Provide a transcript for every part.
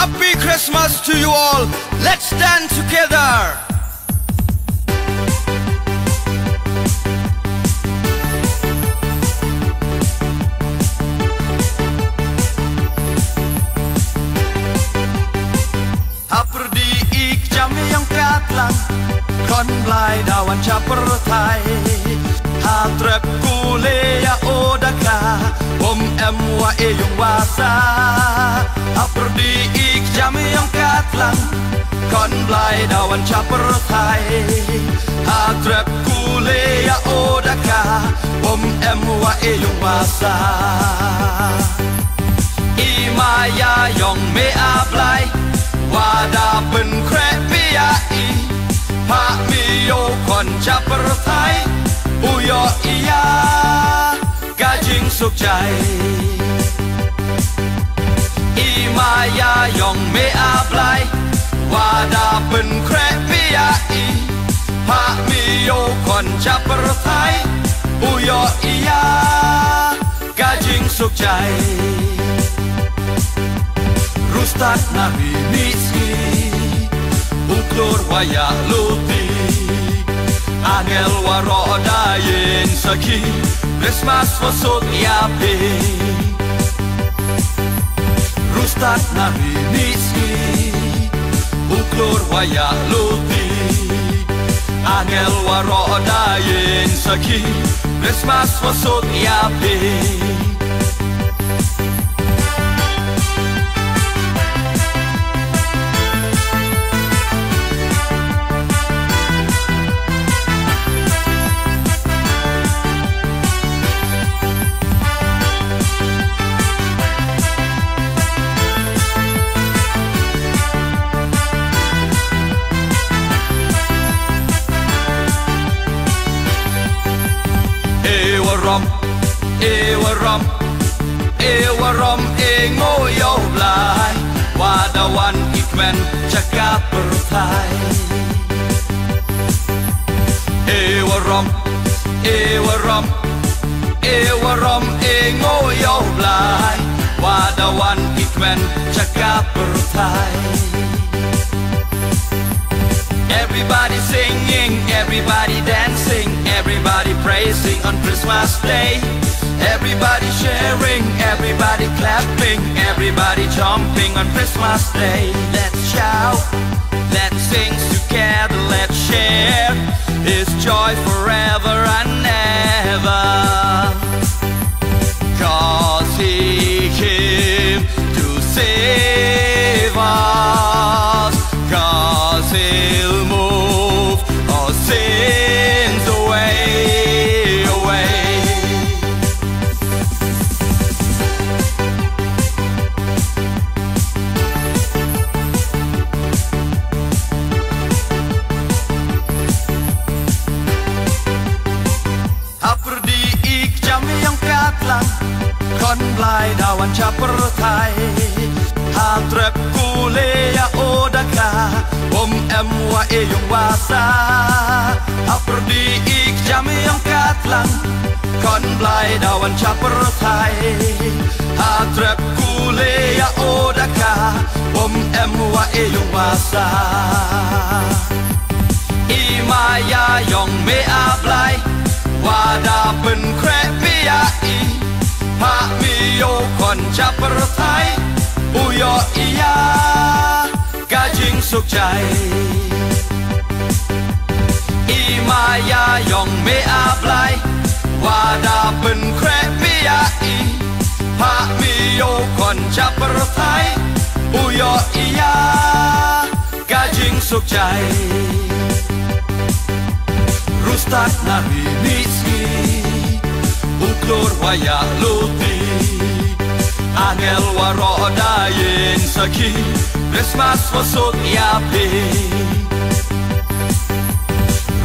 Happy Christmas to you all. Let's stand together. Haperdi ik jam yang katlang kon blai dawan chapertai hatrep kule ya odaka em wa e yung wasa Haperdi ik jam yang katlang kon blai dawan chapertai hatrep kule ya odaka em wa e yung wasa Imaya yong me ablai Wada pen krep biai Pak miyo kon chapertai Uyo iya Gajing suk jai Imaya yong me ablai Wada pen krep biai Pak miyo kon chapertai Uyo iya Gajing suk jai Rustak nabi niski Uklur waya luti Angel waro dayen saki Christmas wasot yapi Rustak nabi niski Uklur waya luti Angel waro dayen saki Christmas wasot yapi Ewarom ngoyo blai Wadawan ikmen cakap bertai Ewarom ngoyo blai Wadawan ikmen cakap bertai Everybody singing, everybody dancing, everybody praising on Christmas Day. Everybody sharing, everybody clapping, everybody jumping on Christmas Day. Let's shout, let's sing together, let's share His joy forever and ever. 'Cause He came to save us, 'cause He'll move our sins away. Haperdi ik jam yang katlang kon blai dawan chapertai hatrep kule ya odaka em wa e yung wasa Haperdi ik jam yang katlang kon blai dawan chapertai hatrep kule ya odaka em wa e yung wasa Imaya yong me ablai Wada pen krep biai Pak miyo kon chapertai Uyo iya Gajing suk jai Imaya yong me ablai Wada pen krep biai Pak miyo kon chapertai Uyo iya Gajing suk jai Rustak nabi niski Uklur waya luti Angel waro dayen saki Christmas wasot yapi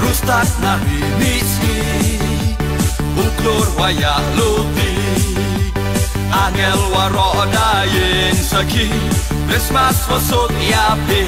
Rustak nabi niski Uklur waya luti Angel waro dayen saki Christmas wasot yapi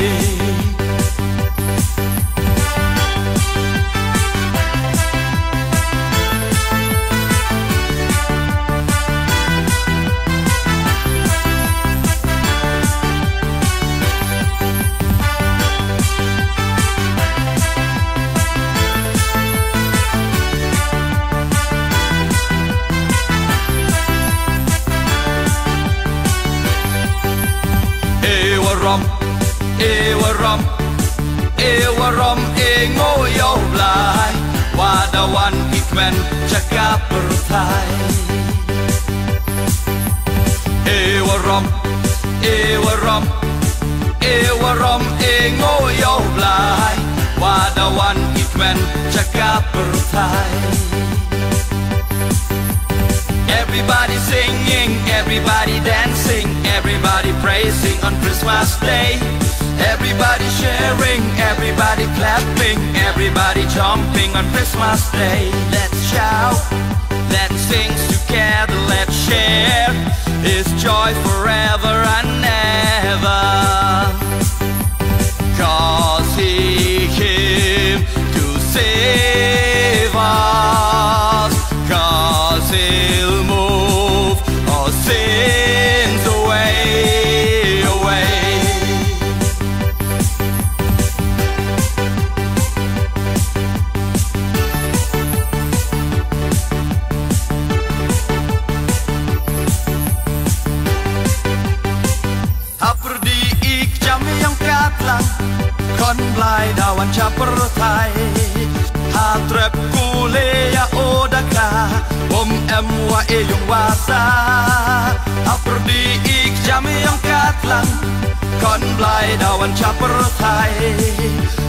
Ewarom, Ewarom, Ewarom, Engoyo Blai, Wadawan Ikmen, Chakapertai. Ewarom, Ewarom, Ewarom, Engoyo Blai, Wadawan Ikmen, Chakapertai. Everybody singing, everybody dancing, everybody praising on Christmas Day. Everybody sharing, everybody clapping, everybody jumping on Christmas Day. Let's shout, let's sing together, let's share His joy forever and ever. 'Cause He came to save us, 'cause He'll move our sins away, away. Haperdi ik jam yang katlang, kon blai dawan capertai. Hatrep kule ya odaka, emwa e yung wasa. Haperdi ik jam yang katlang, kon blai dawan capertai.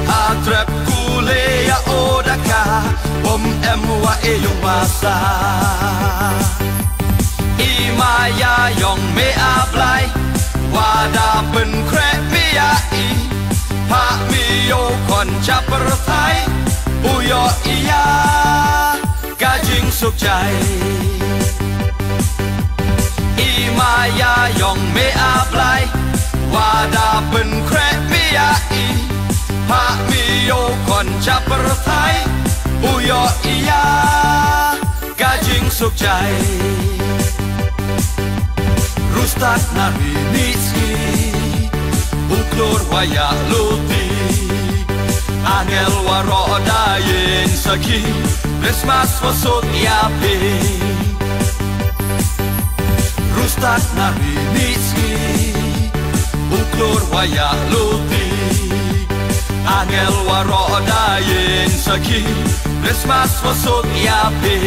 Hatrep kule ya odaka, emwa e yung wasa. Imaya yong me ablai, wada pen krep mia i, pa mi yo kon capertai. Uyo iya Kajing suk chai Imaya yong me ablai, wada pen krep mia i, pa mi yo kon capertai. Uyo iya Kajing suk chai Rustat nari nitski, uklor waya luti. Angel waro dayin saki, Christmas wasot yapi. Rustat nari nitski, uklor waya luti. Angel waro dayin saki, Christmas wasot yapi.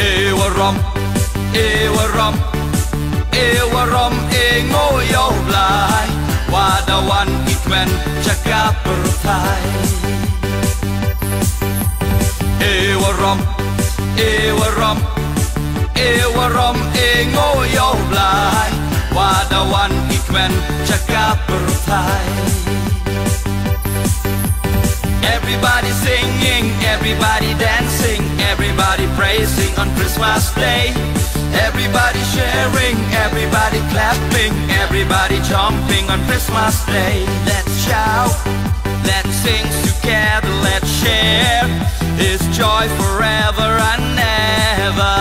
Ewarom, Ewarom, Ewarom, Engoyo Blai, Wadawan Ikmen, Chakapertai. Ewarom, Ewarom, Ewarom, Engoyo Blai, Wadawan Ikmen, Chakapertai. Everybody singing, everybody dancing, everybody praising on Christmas Day. Everybody sharing, everybody clapping, everybody jumping on Christmas Day. Let's shout, let's sing together, let's share His joy forever and ever.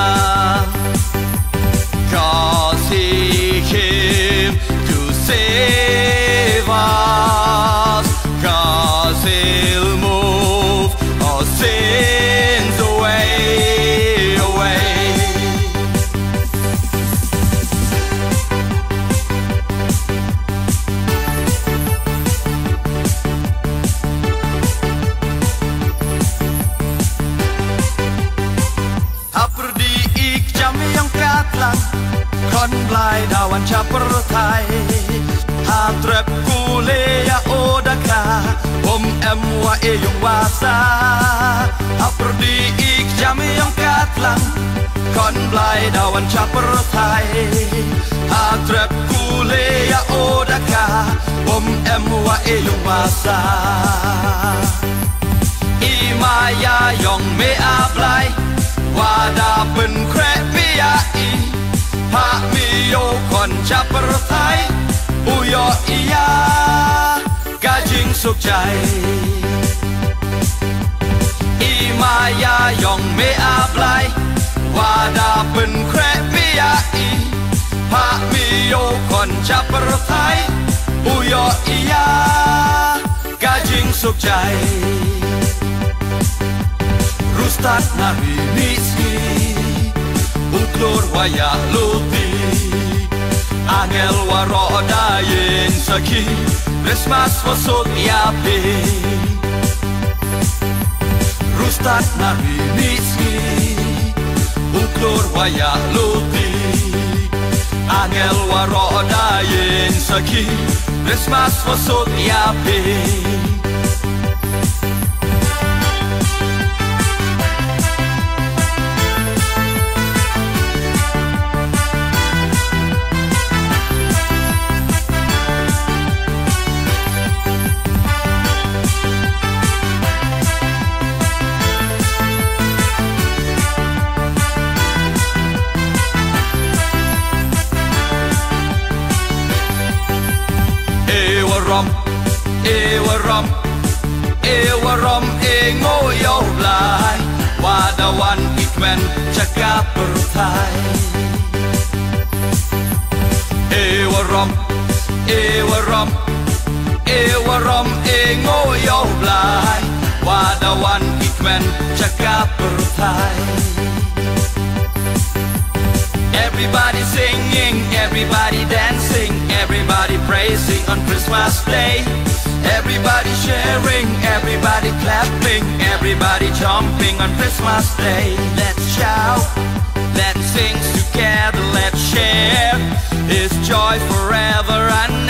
'Cause He came to save us, 'cause He'll move our sins away, away. Haperdi ik jam yang katlang, kon blai dawan capertai. Hatrep kule ya odaka, emwa e yung wasa. Haperdi ik jam yang katlang, kon blai dawan capertai. Hatrep kule ya odaka, emwa e yung wasa. Imaya yong me ablai, wada pen krep mia i, pa mi yo kon capertai. Uyo iya Kajing สุขใจอีมายายองเมอาบไลว่าดาเป็นแครปิยาอีพระมีโยคนจับประไทยอุยออียากาจิงสุขใจรุสตัดนารีนิสกีอุคลอร์วายาลูตีAngel waroda yen saki Christmas wasot yapi Rustat nari niski Uklor waya luti Angel waroda yen saki Christmas wasot yapi Ewarom ngoyo blai Wadawan ikmen cakap bertai Ewarom ngoyo blai Wadawan ikmen cakap bertai Everybody singing, everybody dancing, everybody praising on Christmas Day Everybody sharing, everybody clapping, everybody jumping on Christmas Day. Let's shout, let's sing together, let's share. It's joy forever and